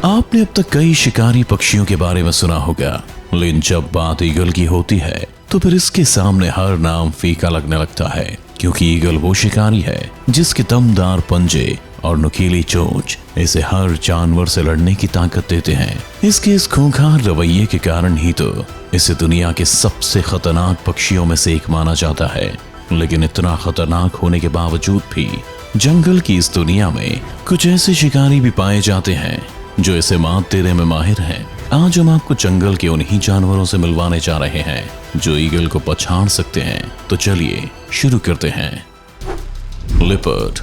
आपने अब तक कई शिकारी पक्षियों के बारे में सुना होगा, लेकिन जब बात ईगल की होती है तो फिर इसके सामने हर नाम फीका लगने लगता है, क्योंकि ईगल वो शिकारी है जिसके दमदार पंजे और नुकीली चोंच इसे हर जानवर से लड़ने की ताकत देते हैं। इसके इस खूंखार रवैये के कारण ही तो इसे दुनिया के सबसे खतरनाक पक्षियों में से एक माना जाता है। लेकिन इतना खतरनाक होने के बावजूद भी जंगल की इस दुनिया में कुछ ऐसे शिकारी भी पाए जाते हैं जो इसे मात देने में माहिर हैं। आज हम आपको जंगल के उन्हीं जानवरों से मिलवाने जा रहे हैं जो ईगल को पछाड़ सकते हैं। तो चलिए शुरू करते हैं। लिपर्ड।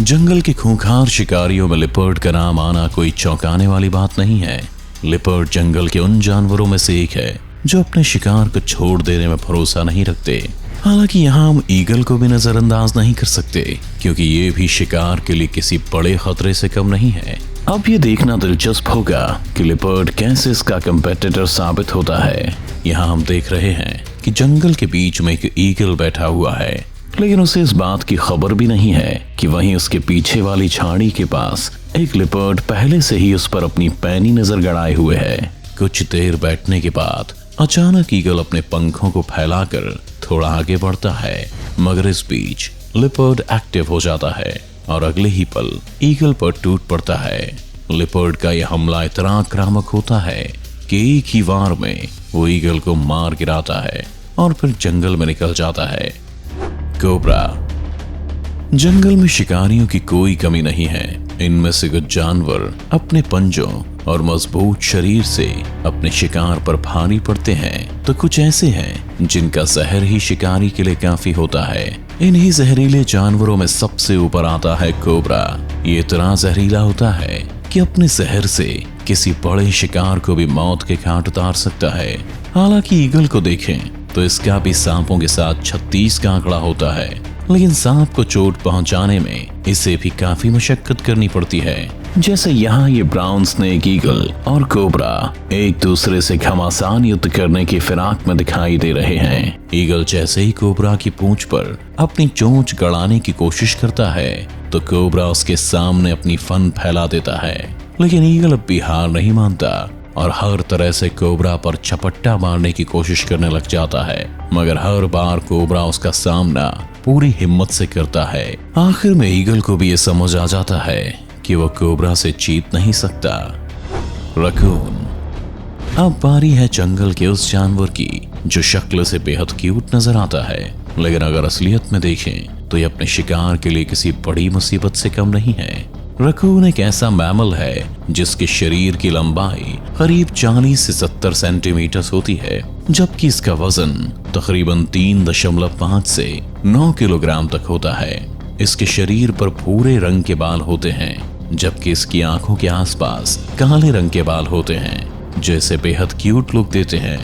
जंगल के खूंखार शिकारियों में लिपर्ड का नाम आना कोई चौंकाने वाली बात नहीं है। लिपर्ड जंगल के उन जानवरों में से एक है जो अपने शिकार को छोड़ देने में भरोसा नहीं रखते। हालांकि यहाँ हम ईगल को भी नजरअंदाज नहीं कर सकते, क्योंकि ये भी शिकार के लिए किसी बड़े खतरे से कम नहीं है। अब ये देखना दिलचस्प होगा कि लिपर्ड कैसे इसका कंपेटिटर साबित होता है। यहाँ हम देख रहे हैं कि जंगल के बीच में एक ईगल बैठा हुआ है, लेकिन उसे इस बात की खबर भी नहीं है कि वहीं उसके पीछे वाली झाड़ी के पास एक लिपर्ड पहले से ही उस पर अपनी पैनी नजर गड़ाए हुए है। कुछ देर बैठने के बाद अचानक ईगल अपने पंखों को फैलाकर थोड़ा आगे बढ़ता है, मगर इस बीच लिपर्ड एक्टिव हो जाता है और अगले ही पल ईगल पर टूट पड़ता है। लिपर्ड का यह हमला इतना आक्रामक होता है कि एक ही वार में वो ईगल को मार गिराता है और फिर जंगल में निकल जाता है। कोबरा। जंगल में शिकारियों की कोई कमी नहीं है। इनमें से कुछ जानवर अपने पंजों और मजबूत शरीर से अपने शिकार पर भारी पड़ते हैं, तो कुछ ऐसे हैं जिनका जहर ही शिकारी के लिए काफी होता है। इन्हीं जहरीले जानवरों में सबसे ऊपर आता है कोबरा। ये इतना जहरीला होता है कि अपने जहर से किसी बड़े शिकार को भी मौत के घाट उतार सकता है। हालांकि ईगल को देखें तो इसका भी सांपों के साथ 36 का आंकड़ा होता है, लेकिन सांप को चोट पहुंचाने में इसे भी काफी मशक्कत करनी पड़ती है। जैसे यहाँ ये ब्राउन स्नेक ईगल और कोबरा एक दूसरे से घमासान युद्ध करने की फिराक में दिखाई दे रहे हैं। ईगल जैसे ही कोबरा की पूंछ पर अपनी चोंच गड़ाने की कोशिश करता है तो कोबरा उसके सामने अपनी फन फैला देता है, लेकिन ईगल अब भी हार नहीं मानता और हर तरह से कोबरा पर छपट्टा मारने की कोशिश करने लग जाता है, मगर हर बार कोबरा उसका सामना पूरी हिम्मत से करता है। आखिर में ईगल को भी ये समझ आ जाता है कि वो कोबरा से जीत नहीं सकता। रकून। अब बारी है जंगल के उस जानवर की जो शक्ल से बेहद क्यूट नजर आता है, लेकिन अगर असलियत में देखें तो ये अपने शिकार के लिए किसी बड़ी मुसीबत से कम नहीं है। रकून एक ऐसा मैमल है जिसके शरीर की लंबाई करीब 40 से 70 सेंटीमीटर होती है, जबकि इसका वजन तकरीबन 3.5 से 9 किलोग्राम तक होता है। इसके शरीर पर भूरे रंग के बाल होते हैं, जबकि इसकी आंखों के आसपास काले रंग के बाल होते हैं जो इसे बेहद क्यूट लुक देते हैं।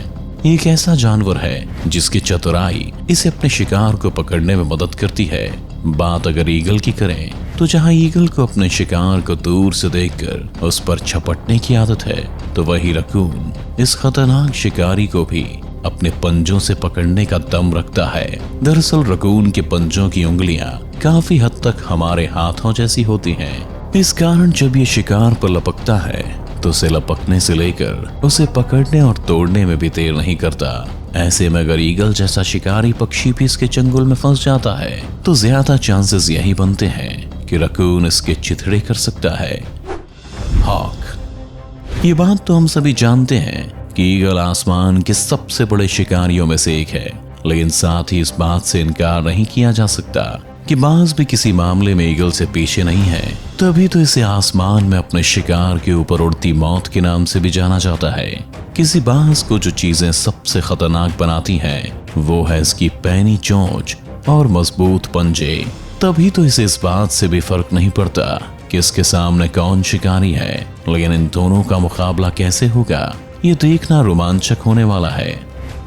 एक ऐसा जानवर है जिसकी चतुराई इसे अपने शिकार को पकड़ने में मदद करती है। बात अगर ईगल की करें तो जहां ईगल को अपने शिकार को दूर से देखकर उस पर झपटने की आदत है, तो वही रकून इस खतरनाक शिकारी को भी अपने पंजों से पकड़ने का दम रखता है। दरअसल रकून के पंजों की उंगलियां काफी हद तक हमारे हाथों जैसी होती हैं। इस कारण जब ये शिकार पर लपकता है तो उसे लपकने से लेकर उसे पकड़ने और तोड़ने में भी देर नहीं करता। ऐसे में अगर ईगल जैसा शिकारी पक्षी भी इसके चंगुल में फंस जाता है तो ज्यादा चांसेस यही बनते हैं कि रकून इसके चिथड़े कर सकता है। हॉक। ये बात तो हम सभी जानते हैं कि ईगल आसमान के सबसे बड़े शिकारियों में से एक है, लेकिन साथ ही इस बात से इनकार नहीं किया जा सकता कि बाज भी किसी मामले में ईगल से पीछे नहीं है। तभी तो इसे आसमान में अपने शिकार के ऊपर उड़ती मौत के नाम से भी जाना जाता है। किसी बाज को जो चीजें सबसे खतरनाक बनाती हैं वो है इसकी पैनी चोंच और मजबूत पंजे। तभी तो इसे इस बात से भी फर्क नहीं पड़ता कि इसके सामने कौन शिकारी है, लेकिन इन दोनों का मुकाबला कैसे होगा ये देखना रोमांचक होने वाला है।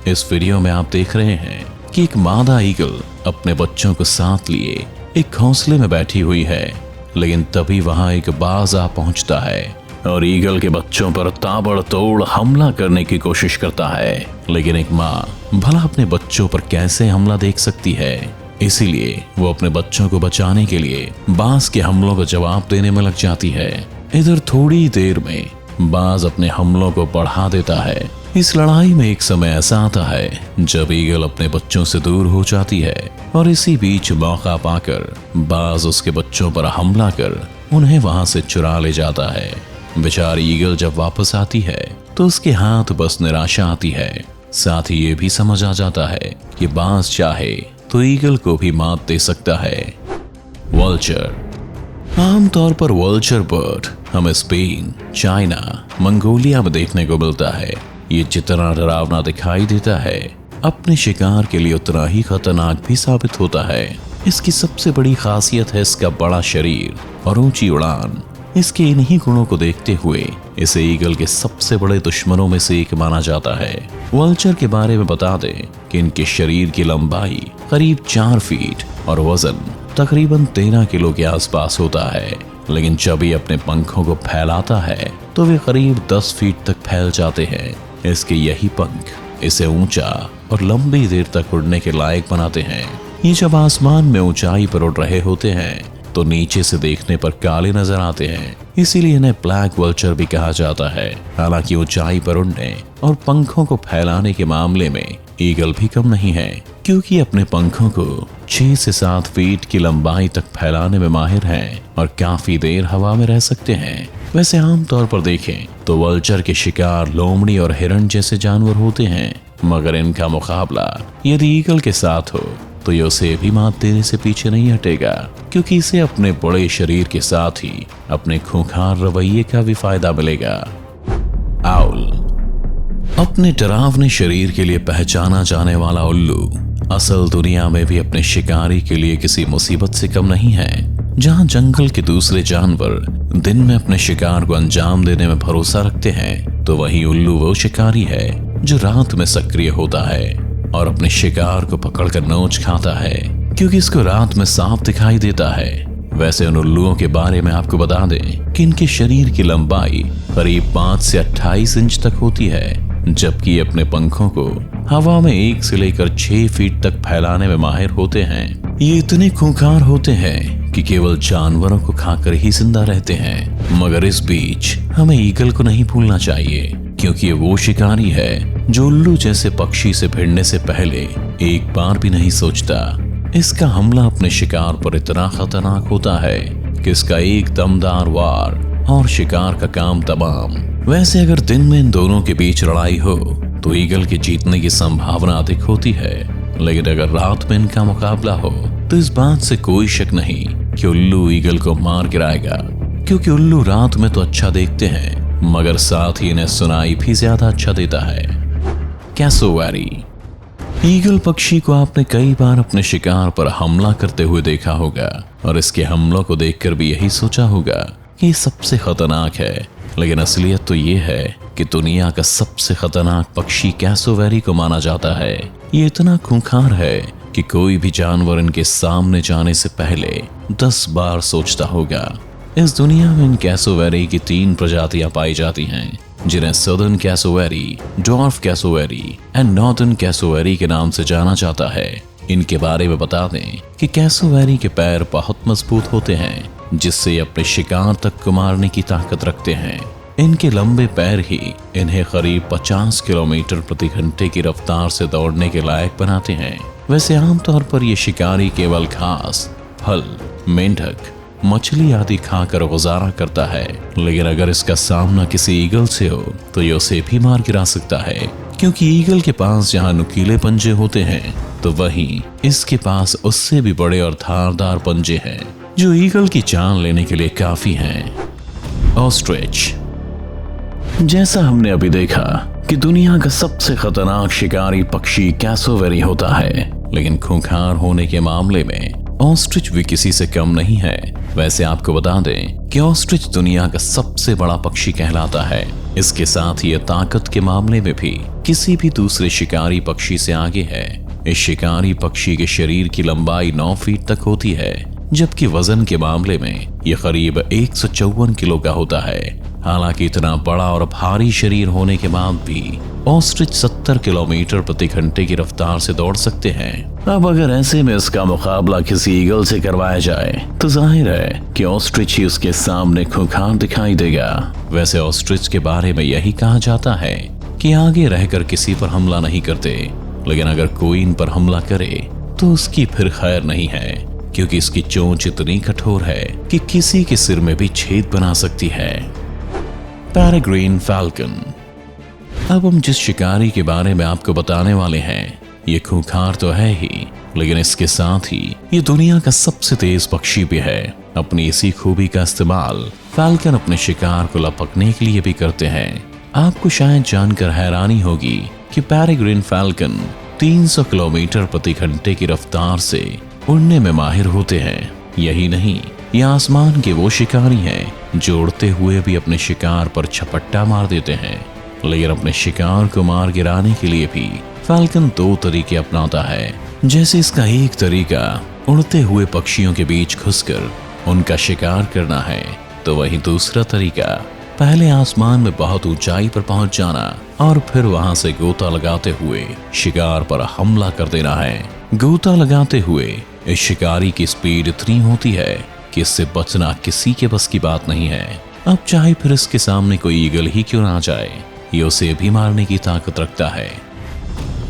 इस वीडियो में आप देख रहे हैं कि एक मादा ईगल अपने बच्चों को साथ लिए एक घोंसले में बैठी हुई है, लेकिन तभी वहां एक बाज आ पहुंचता है और ईगल के बच्चों पर ताबड़तोड़ हमला करने की कोशिश करता है। लेकिन एक माँ भला अपने बच्चों पर कैसे हमला देख सकती है, इसीलिए वो अपने बच्चों को बचाने के लिए बाज के हमलों का जवाब देने में लग जाती है। इधर थोड़ी देर में बाज अपने हमलों को बढ़ा देता है। इस लड़ाई में एक समय ऐसा आता है जब ईगल अपने बच्चों से दूर हो जाती है और इसी बीच मौका पाकर बाज उसके बच्चों पर हमला कर उन्हें वहां से चुरा ले जाता है। बेचारी ईगल जब वापस आती है तो उसके हाथ बस निराशा आती है। साथ ही ये भी समझ आ जाता है कि बाज चाहे तो ईगल को भी मात दे सकता है। वल्चर। आमतौर पर वल्चर बर्ड हमें स्पेन, चाइना, मंगोलिया में देखने को मिलता है। ये जितना डरावना दिखाई देता है, अपने शिकार के लिए उतना ही खतरनाक भी साबित होता है। इसकी सबसे बड़ी खासियत है इसका बड़ा शरीर और ऊंची उड़ान। इसके इन्हीं गुणों को देखते हुए इसे ईगल के सबसे बड़े दुश्मनों में से एक माना जाता है। वल्चर के बारे में बता दें कि इनके शरीर की लंबाई करीब 4 फीट और वजन तकरीबन 13 किलो के आसपास होता है, लेकिन जब ये अपने पंखों को फैलाता है तो वे करीब 10 फीट तक फैल जाते हैं। इसके यही पंख इसे ऊंचा और लंबी देर तक उड़ने के लायक बनाते हैं। ये जब आसमान में ऊंचाई पर उड़ रहे होते हैं तो नीचे से देखने पर काले नजर आते हैं, इसीलिए इन्हें ब्लैक वल्चर भी कहा जाता है। हालांकि ऊंचाई पर उड़ने और पंखों को फैलाने के मामले में ईगल भी कम नहीं है, क्योंकि अपने पंखों को 6 से 7 फीट की लंबाई तक फैलाने में माहिर हैं और काफी देर हवा में रह सकते हैं। वैसे आमतौर पर देखें तो वल्चर के शिकार लोमड़ी और हिरण जैसे जानवर होते हैं, मगर इनका मुकाबला यदि ईगल के साथ हो तो ये उसे भी मात देने से पीछे नहीं हटेगा, क्योंकि इसे अपने बड़े शरीर के साथ ही अपने खूंखार रवैये का भी फायदा मिलेगा। आउल। अपने डरावने शरीर के लिए पहचाना जाने वाला उल्लू असल दुनिया में भी अपने शिकारी के लिए किसी मुसीबत से कम नहीं है। जहां जंगल के दूसरे जानवर दिन में अपने शिकार को अंजाम देने में भरोसा रखते हैं, तो वहीं उल्लू वो शिकारी है जो रात में सक्रिय होता है और अपने शिकार को पकड़कर नोच खाता है, क्योंकि इसको रात में सांप दिखाई देता है। वैसे उन उल्लुओं के बारे में आपको बता दें कि इनके शरीर की लंबाई करीब 5 से 28 इंच तक होती है, जबकि अपने पंखों को हवा में 1 से लेकर 6 फीट तक फैलाने में माहिर होते हैं। ये इतने खूंखार होते हैं कि केवल जानवरों को खाकर ही जिंदा रहते हैं। मगर इस बीच हमें ईगल को नहीं भूलना चाहिए, क्योंकि ये वो शिकारी है जो उल्लू जैसे पक्षी से भिड़ने से पहले एक बार भी नहीं सोचता। इसका हमला अपने शिकार पर इतना खतरनाक होता है कि इसका एक दमदार वार और शिकार का काम तमाम। वैसे अगर दिन में इन दोनों के बीच लड़ाई हो तो ईगल के जीतने की संभावना अधिक होती है, लेकिन अगर रात में इनका मुकाबला हो तो इस बात से कोई शक नहीं कि उल्लू ईगल को मार गिराएगा, क्योंकि उल्लू रात में तो अच्छा देखते हैं मगर साथ ही इन्हें सुनाई भी ज्यादा अच्छा देता है। कैसोवेरी। ईगल पक्षी को आपने कई बार अपने शिकार पर हमला करते हुए देखा होगा और इसके हमलों को देखकर भी यही सोचा होगा कि ये सबसे खतरनाक है, लेकिन असलियत तो ये है कि दुनिया का सबसे खतरनाक पक्षी कैसोवेरी को माना जाता है। ये इतना खूंखार है कि कोई भी जानवर इनके सामने जाने से पहले 10 बार सोचता होगा। इस दुनिया में इन कैसोवेरी की 3 प्रजातियां पाई जाती हैं, जिन्हें southern cassowary, dwarf cassowary and northern cassowary के नाम से जाना जाता है। इनके बारे में बता दें कि कैसोवेरी के पैर बहुत मजबूत होते हैं, जिससे ये अपने शिकार तक को मारने की ताकत रखते हैं। इनके लंबे पैर ही इन्हें करीब 50 किलोमीटर प्रति घंटे की रफ्तार से दौड़ने के लायक बनाते हैं। वैसे आमतौर पर ये शिकारी केवल घास, फल, मेंढक, मछली आदि खाकर गुजारा करता है, लेकिन अगर इसका सामना किसी ईगल से हो तो ये उसे भी मार गिरा सकता है, क्योंकि ईगल के पास जहां नुकीले पंजे होते हैं तो वहीं इसके पास उससे भी बड़े और धारदार पंजे हैं, जो ईगल की जान लेने के लिए काफी हैं। ऑस्ट्रिच। जैसा हमने अभी देखा कि दुनिया का सबसे खतरनाक शिकारी पक्षी कैसोवेरी होता है, लेकिन खूंखार होने के मामले में ऑस्ट्रिच भी किसी से कम नहीं है। वैसे आपको बता दें कि ऑस्ट्रिच दुनिया का सबसे बड़ा पक्षी कहलाता है। इसके साथ ही यह ताकत के मामले में भी किसी भी दूसरे शिकारी पक्षी से आगे है। इस शिकारी पक्षी के शरीर की लंबाई 9 फीट तक होती है, जबकि वजन के मामले में यह करीब 154 किलो का होता है। हालांकि इतना बड़ा और भारी शरीर होने के बाद भी ऑस्ट्रिच 70 किलोमीटर प्रति घंटे की रफ्तार से दौड़ सकते हैं। अब अगर ऐसे में इसका मुकाबला किसी ईगल से करवाया जाए तो जाहिर है कि ऑस्ट्रिच ही उसके सामने खूंखार दिखाई देगा। वैसे ऑस्ट्रिच के बारे में यही कहा जाता है कि आगे रहकर किसी पर हमला नहीं करते, लेकिन अगर कोई इन पर हमला करे तो उसकी फिर खैर नहीं है, क्योंकि इसकी चोंच इतनी कठोर है कि किसी के सिर में भी छेद बना सकती है। Peregrine falcon. अब हम जिस शिकारी के बारे में आपको बताने वाले हैं, ये खूंखार तो है ही, लेकिन इसके साथ ही ये दुनिया का सबसे तेज पक्षी भी है। अपनी इसी खूबी का इस्तेमाल फैल्कन अपने शिकार को लपकने के लिए भी करते हैं। आपको शायद जानकर हैरानी होगी कि पेरेग्रीन फैल्कन 300 किलोमीटर प्रति घंटे की रफ्तार से उड़ने में माहिर होते हैं। यही नहीं, ये आसमान के वो शिकारी हैं जो उड़ते हुए भी अपने शिकार पर झपट्टा मार देते हैं। लेकिन अपने शिकार को मार गिराने के लिए भी फैल्कन 2 तरीके अपनाता है। जैसे इसका एक तरीका उड़ते हुए पक्षियों के बीच घुसकर उनका शिकार करना है, तो वहीं दूसरा तरीका पहले आसमान में बहुत ऊंचाई पर पहुंच जाना और फिर वहां से गोता लगाते हुए शिकार पर हमला कर देना है। गोता लगाते हुए इस शिकारी की स्पीड इतनी होती है कि इससे बचना किसी के बस की बात नहीं है। अब चाहे फिर इसके सामने कोई ईगल ही क्यों ना जाए, ये उसे भी मारने की ताकत रखता है।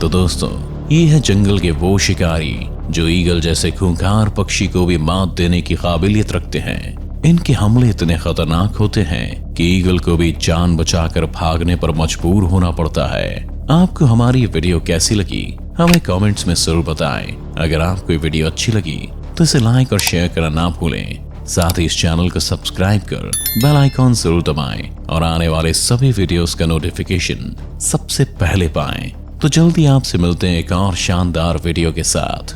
तो दोस्तों, ये है जंगल के वो शिकारी जो ईगल जैसे खूंखार पक्षी को भी मात देने की काबिलियत रखते हैं। इनके हमले इतने खतरनाक होते हैं कि ईगल को भी जान बचाकर भागने पर मजबूर होना पड़ता है। आपको हमारी ये वीडियो कैसी लगी हमें कमेंट्स में जरूर बताएं। अगर आपको ये वीडियो अच्छी लगी तो इसे लाइक और शेयर करना ना भूलें। साथ ही इस चैनल को सब्सक्राइब कर बेल आइकॉन जरूर दबाएं और आने वाले सभी वीडियोस का नोटिफिकेशन सबसे पहले पाएं। तो जल्दी आपसे मिलते हैं एक और शानदार वीडियो के साथ।